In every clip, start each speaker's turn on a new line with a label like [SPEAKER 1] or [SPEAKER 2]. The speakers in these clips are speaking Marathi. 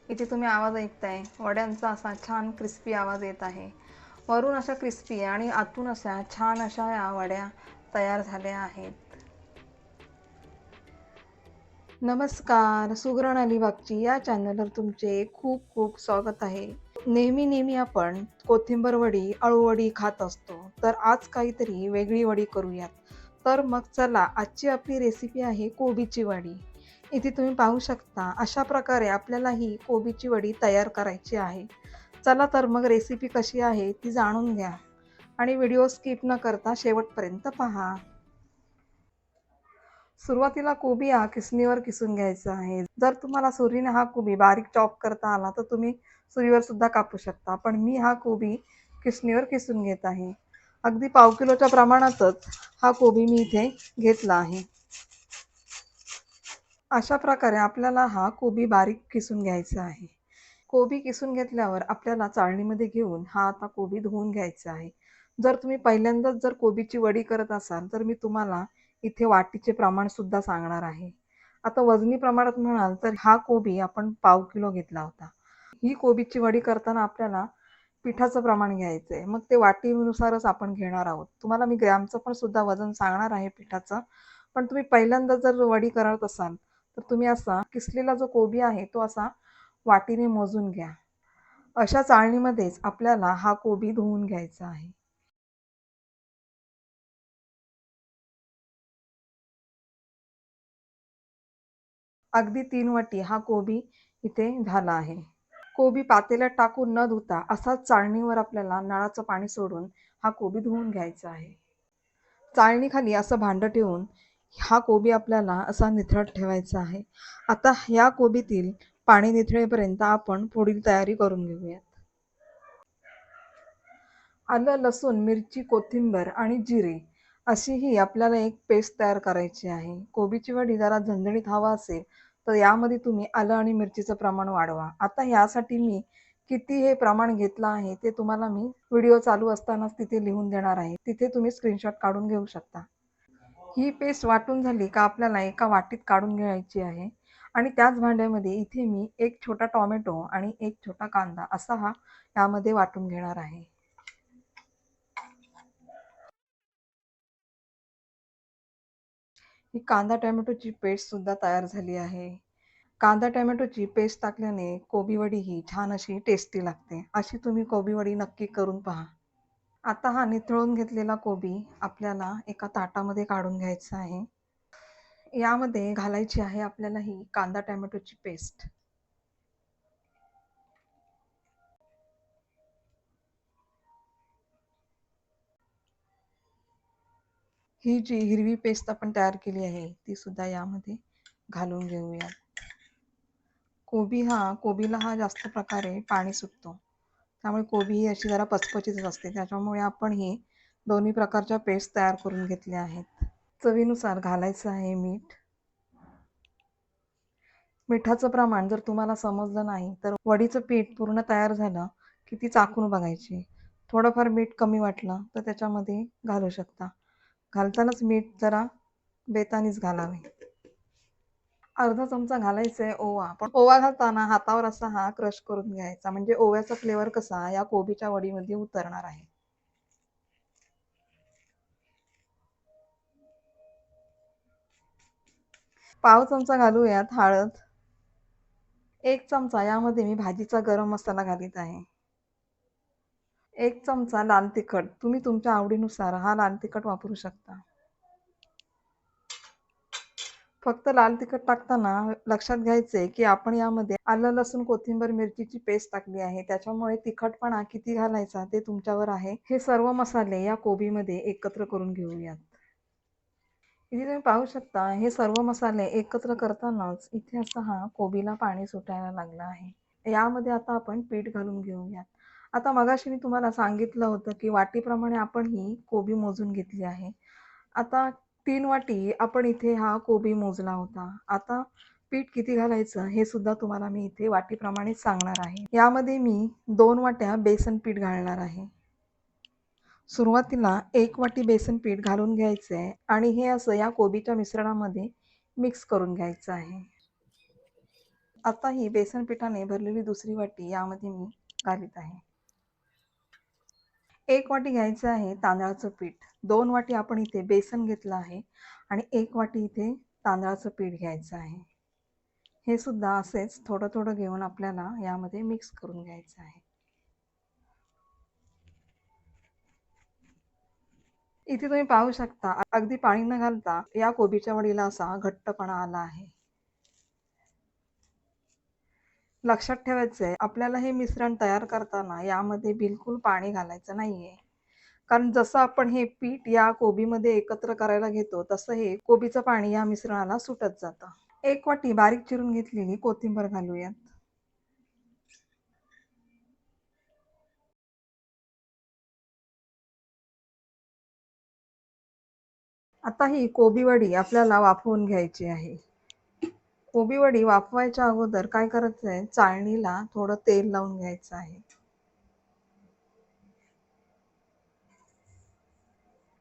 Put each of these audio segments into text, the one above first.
[SPEAKER 1] इथे तुम्ही आवाज ऐकताय वड्यांचा असा छान क्रिस्पी आवाज येत आहे. वरून अशा क्रिस्पी आणि आतून अशा छान अशा या वड्या तयार झाल्या आहेत. नमस्कार, सुगरण अलिबागची या चॅनलवर तुमचे खूप खूप स्वागत आहे. नेहमी नेहमी आपण कोथिंबर वडी, अळूवडी खात असतो, तर आज काहीतरी वेगळी वडी करूयात. तर मग चला, आजची आपली रेसिपी आहे कोबीची वडी. इथे तुम्ही पाहू शकता अशा प्रकारे आपल्याला ही कोबीची वडी तयार करायची आहे. चला तर मग रेसिपी कशी आहे ती जाणून घ्या आणि व्हिडिओ स्किप न करता शेवटपर्यंत पहा. सुरुवातीला कोबी हा किसणीवर किसून घ्यायचा आहे. जर तुम्हाला सुरीने हा कोबी बारीक चॉप करता आला तर तुम्ही सुरीवर सुद्धा कापू शकता, पण मी हा कोबी किसणीवर किसून घेत आहे. अगदी पाव किलोच्या प्रमाणातच हा कोबी मी इथे घेतला आहे. अशा प्रकारे आपल्याला हा कोबी बारीक किसून घ्यायचा आहे. कोबी किसून घेतल्यावर आपल्याला चाळणीमध्ये घेऊन हा आता कोबी धुवून घ्यायचा आहे. जर तुम्ही पहिल्यांदाच जर कोबीची वडी करत असाल तर मी तुम्हाला इथे वाटीचे प्रमाण सुद्धा सांगणार आहे. आता वजनी प्रमाणात म्हणाल तर हा कोबी आपण पाव किलो घेतला होता. ही कोबीची वडी करताना आपल्याला पिठाचं प्रमाण घ्यायचं आहे. मग ते वाटीनुसारच आपण घेणार आहोत. तुम्हाला मी ग्रॅमचं पण सुद्धा वजन सांगणार आहे पिठाचं. पण तुम्ही पहिल्यांदा जर वडी करत असाल तर तुम्ही असा किसलेला जो कोबी आहे तो असा वाटीने मोजून घ्या. अशा चाळणीमध्येच आपल्याला हा कोबी धुवून घ्यायचा आहे. अगदी 3 वाटी हा कोबी इथे झाला आहे. कोबी पातेल्यात टाकून न धुता असाच चाळणीवर आपल्याला नळाचं पाणी सोडून हा कोबी धुवून घ्यायचा आहे. चाळणीखाली असं भांडं ठेवून हा कोबी आपल्याला असा निथळत ठेवायचा आहे. आता ह्या कोबीतील पाणी निथळेपर्यंत आपण पुढील तयारी करून घेऊयात. आलं, लसूण, मिरची, कोथिंबीर आणि जिरे अशी ही आपल्याला एक पेस्ट तयार करायची आहे. कोबीची वडी जरा झणझणीत हवा असेल तर यामध्ये तुम्ही आलं आणि मिरचीचं प्रमाण वाढवा. आता यासाठी मी किती हे प्रमाण घेतलं आहे ते तुम्हाला मी व्हिडिओ चालू असतानाच तिथे लिहून देणार आहे. तिथे तुम्ही स्क्रीनशॉट काढून घेऊ शकता. ही पेस्ट वाटून झाली का आपल्याला एका वाटीत काढून घ्यायची आहे आणि त्याच भांड्यामध्ये इथे मी एक छोटा टोमॅटो आणि एक छोटा कांदा असा हा यामध्ये वाटून घेणार आहे. ही कांदा टोमॅटोची पेस्ट सुद्धा तयार झाली आहे. कांदा टोमॅटोची पेस्ट टाकल्याने कोबी वडी ही छान अशी टेस्टी लागते. अशी तुम्ही कोबी वडी नक्की करून पहा. आता हा निथळून घेतलेला कोबी आपल्याला एका ताटामध्ये काढून घ्यायचा आहे. यामध्ये घालायची आहे आपल्याला ही कांदा टोमॅटोची पेस्ट. ही जी हिरवी पेस्ट आपण तयार केली आहे ती सुद्धा यामध्ये घालून घेऊया. कोबीला हा जास्त प्रकारे पाणी सुटतो. त्यामुळे कोबी ही अशी जरा पचपचीतच असते. त्याच्यामुळे आपण ही दोन्ही प्रकारच्या पेस्ट तयार करून घेतल्या आहेत. चवीनुसार घालायचं आहे मीठ. मिठाचं प्रमाण जर तुम्हाला समजलं नाही तर वडीचं पीठ पूर्ण तयार झालं की ती चाखून बघायची. थोडंफार मीठ कमी वाटलं तर त्याच्यामध्ये घालू शकता. घालतानाच मीठ जरा बेतानीच घालावे. अर्धा चमचा घालायचा आहे ओवा. पण ओवा घालताना हातावर असा हा क्रश करून घ्यायचा, म्हणजे ओव्याचा फ्लेवर कसा या कोबीच्या वडीमध्ये उतरणार आहे. पाव चमचा घालूयात हळद. 1 चमचा यामध्ये मी भाजीचा गरम मसाला घालीत आहे. 1 चमचा लाल तिखट. तुम्ही तुमच्या आवडीनुसार हा लाल तिखट वापरू शकता. फक्त लाल तिखट टाकताना लक्षात घ्यायचे की आपण यामध्ये आलं, लसूण, कोथिंबीर, मिरचीची पेस्ट टाकली आहे. त्याच्यामुळे तिखटपणा किती घालायचा ते तुमच्यावर आहे. हे सर्व मसाले या कोबीमध्ये एकत्र करून घेऊयात. इथे तुम्ही पाहू शकता हे सर्व मसाले एकत्र करतानाच इथे असा हा कोबीला पाणी सुटायला लागलं आहे. यामध्ये आता आपण पीठ घालून घेऊयात. आता मगाशी मी तुम्हाला सांगितलं होतं की वाटीप्रमाणे आपण ही कोबी मोजून घेतली आहे. आता 3 वाटी आपण इथे हा कोबी मोजला होता. आता पीठ किती घालायचं हे सुद्धा तुम्हाला मी इथे वाटीप्रमाणेच सांगणार आहे. यामध्ये मी 2 वाट्या बेसन पीठ घालणार आहे. सुरुवातीला 1 वाटी बेसन पीठ घालून घ्यायचं आहे आणि हे असं या कोबीच्या मिश्रणामध्ये मिक्स करून घ्यायचं आहे. आता ही बेसन पिठाने भरलेली दुसरी वाटी यामध्ये मी घालीत आहे. 1 वाटी घ्यायचं आहे तांदळाचं पीठ. 2 वाटी आपण इथे बेसन घेतलं आहे आणि 1 वाटी इथे तांदळाचं पीठ घ्यायचं आहे. हे सुद्धा असेच थोडं थोडं घेऊन आपल्याला यामध्ये मिक्स करून घ्यायचं आहे. इथे तुम्ही पाहू शकता अगदी पाणी न घालता या कोबीच्या वडीला असा घट्टपणा आला आहे. लक्षात ठेवायचंय आपल्याला हे मिश्रण तयार करताना यामध्ये बिलकुल पाणी घालायचं नाहीये. कारण जसं आपण हे पीठ या कोबीमध्ये एकत्र करायला घेतो तसं हे कोबीचं पाणी या मिश्रणाला सुटत जातं. 1 वाटी बारीक चिरून घेतलेली कोथिंबीर घालूयात. आता ही कोबी वडी आपल्याला वाफवून घ्यायची आहे. कोबी वडी वाफवायच्या अगोदर काय करायचं आहे, चाळणीला थोडं तेल लावून घ्यायचं आहे.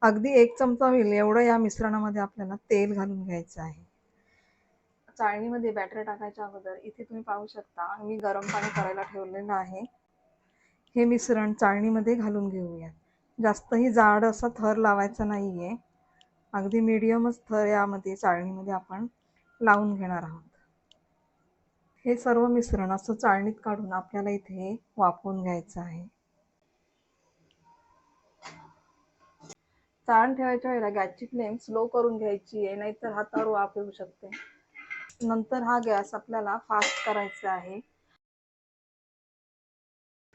[SPEAKER 1] अगदी 1 चमचा होईल एवढं या मिश्रणामध्ये आपल्याला तेल घालून घ्यायचं आहे. चाळणीमध्ये बॅटर टाकायच्या अगोदर इथे तुम्ही पाहू शकता मी गरम पाणी करायला ठेवलेलं आहे. हे मिश्रण चाळणीमध्ये घालून घेऊया. जास्तही जाड असा थर लावायचा नाहीये. अगदी मीडियमच थर यामध्ये चाळणीमध्ये आपण लावून घेणार आहोत. हे सर्व मिश्रण असं चाळणीत काढून आपल्याला इथे वाफवून घ्यायचं आहे. चाळण ठेवायच्या वेळेला गॅसची फ्लेम स्लो करून घ्यायची आहे, नाहीतर हातावर वाफ येऊ शकते. नंतर हा गॅस आपल्याला फास्ट करायचा आहे.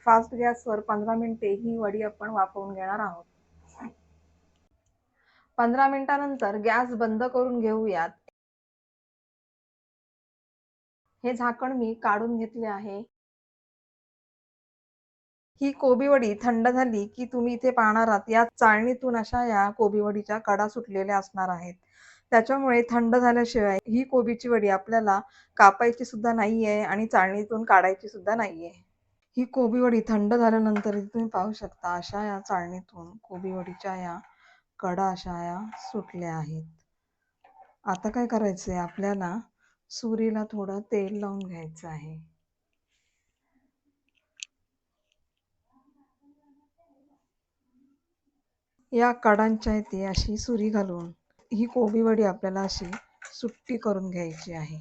[SPEAKER 1] फास्ट गॅसवर 15 मिनिटे ही वडी आपण वाफवून घेणार आहोत. 15 मिनिटानंतर गॅस बंद करून घेऊयात. हे झाकण मी काढून घेतले आहे. ही कोबी वडी थंड झाली की तुम्ही इथे पाहणार आहात या चाळणीतून अशा या कोबी वडीच्या कडा सुटलेल्या असणार आहेत. त्याच्यामुळे थंड झाल्याशिवाय ही कोबीची वडी आपल्याला कापायची सुद्धा नाहीये आणि चाळणीतून काढायची सुद्धा नाहीये. ही कोबी वडी थंड झाल्यानंतर इथे तुम्ही पाहू शकता अशा या चाळणीतून कोबी वडीच्या या कडा अशा या सुटल्या आहेत. आता काय करायचंय आपल्याला सुरीला थोडं तेल लावून घ्यायचं आहे. या कडांच्या इथे अशी सुरी घालून ही कोबी वडी आपल्याला अशी सुट्टी करून घ्यायची आहे.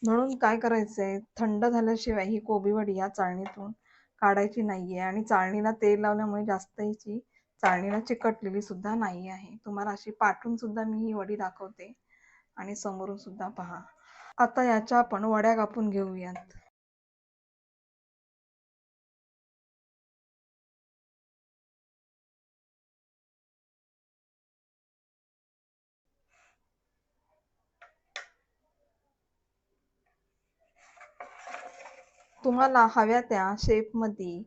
[SPEAKER 1] म्हणून काय करायचंय थंड झाल्याशिवाय ही कोबी वडी या चाळणीतून काढायची नाहीये आणि चाळणीला तेल लावल्यामुळे जास्त हिची चाळणीला चिकटलेली सुद्धा नाही आहे. तुम्हाला अशी पाठवून सुद्धा मी ही वडी दाखवते आणि समोरून सुद्धा पहा. आता याच्या आपण वड्या कापून घेऊयात. तुम्हाला हव्या त्या शेपमध्ये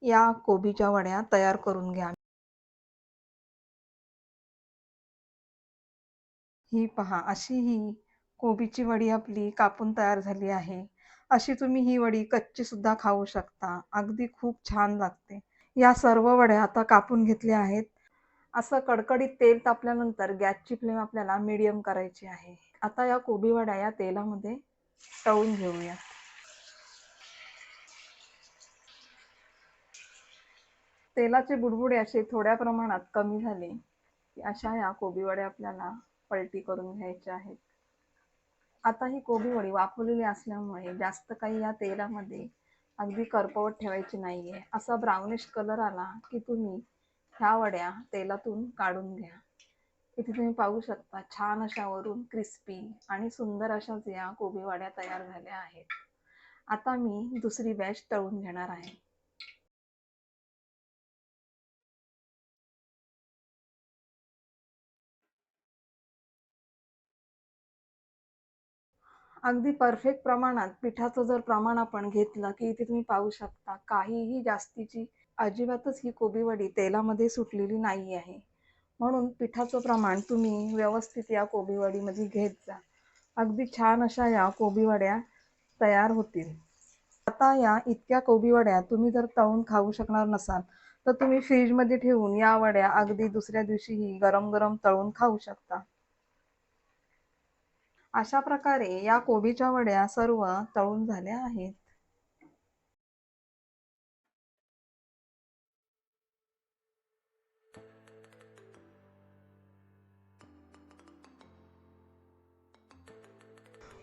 [SPEAKER 1] या कोबीच्या वड्या तयार करून घ्या. ही पहा अशी ही कोबीची वडी आपली कापून तयार झाली आहे. अशी तुम्ही ही वडी कच्ची सुद्धा खाऊ शकता. अगदी खूप छान लागते. या सर्व वड्या आता कापून घेतल्या आहेत. असं कडकडीत तेल तापल्यानंतर गॅसची फ्लेम आपल्याला मीडियम करायची आहे. आता या कोबी वड्या या तेलामध्ये तळून घेऊया. तेलाचे बुडबुडे असे थोड्या प्रमाणात कमी झाले की अशा या कोबी वड्या आपल्याला पलटी करून घ्यायच्या आहेत. आता ही कोबी वडी वाफवलेली असल्यामुळे जास्त काही या तेलामध्ये अगदी करपवत ठेवायची नाहीये. असा ब्राउनिश कलर आला की तुम्ही ह्या वड्या तेलातून काढून घ्या. इथे तुम्ही पाहू शकता छान अशा वरून क्रिस्पी आणि सुंदर अशाच या कोबी वड्या तयार झाल्या आहेत. आता मी दुसरी बॅच तळून घेणार आहे. अगदी परफेक्ट प्रमाणात पिठाचं जर प्रमाण आपण घेतलं की इथे तुम्ही पाहू शकता काहीही जास्तीची अजिबातच ही कोबी वडी तेलामध्ये सुटलेली नाही आहे. म्हणून पिठाचं प्रमाण तुम्ही व्यवस्थित या कोबी वडीमध्ये घेत जा. अगदी छान अशा या कोबी वड्या तयार होतील. आता या इतक्या कोबी वड्या तुम्ही जर तळून खाऊ शकणार नसाल तर तुम्ही फ्रीजमध्ये ठेवून या वड्या अगदी दुसऱ्या दिवशीही गरम गरम तळून खाऊ शकता. अशा प्रकारे या कोबीच्या वड्या सर्व तळून झाल्या आहेत.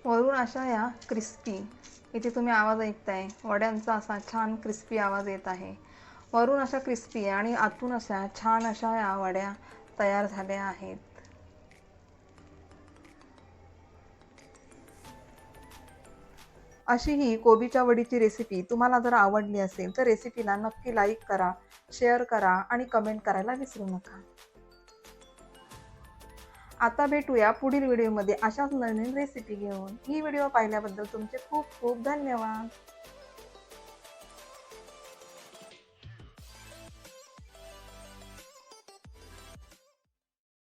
[SPEAKER 1] वरून अशा या क्रिस्पी, इथे तुम्ही आवाज ऐकताय वड्यांचा असा छान क्रिस्पी आवाज येत आहे. वरून अशा क्रिस्पी आणि आतून अशा छान अशा या वड्या तयार झाल्या आहेत. अशी ही कोबीच्या वडीची रेसिपी तुम्हाला जर आवडली असेल तर रेसिपीला नक्की लाईक करा, शेअर करा आणि कमेंट करायला विसरू नका. आता भेटूया पुढील व्हिडिओमध्ये अशाच नवीन रेसिपी घेऊन. ही व्हिडिओ पाहिल्याबद्दल तुमचे खूप खूप धन्यवाद.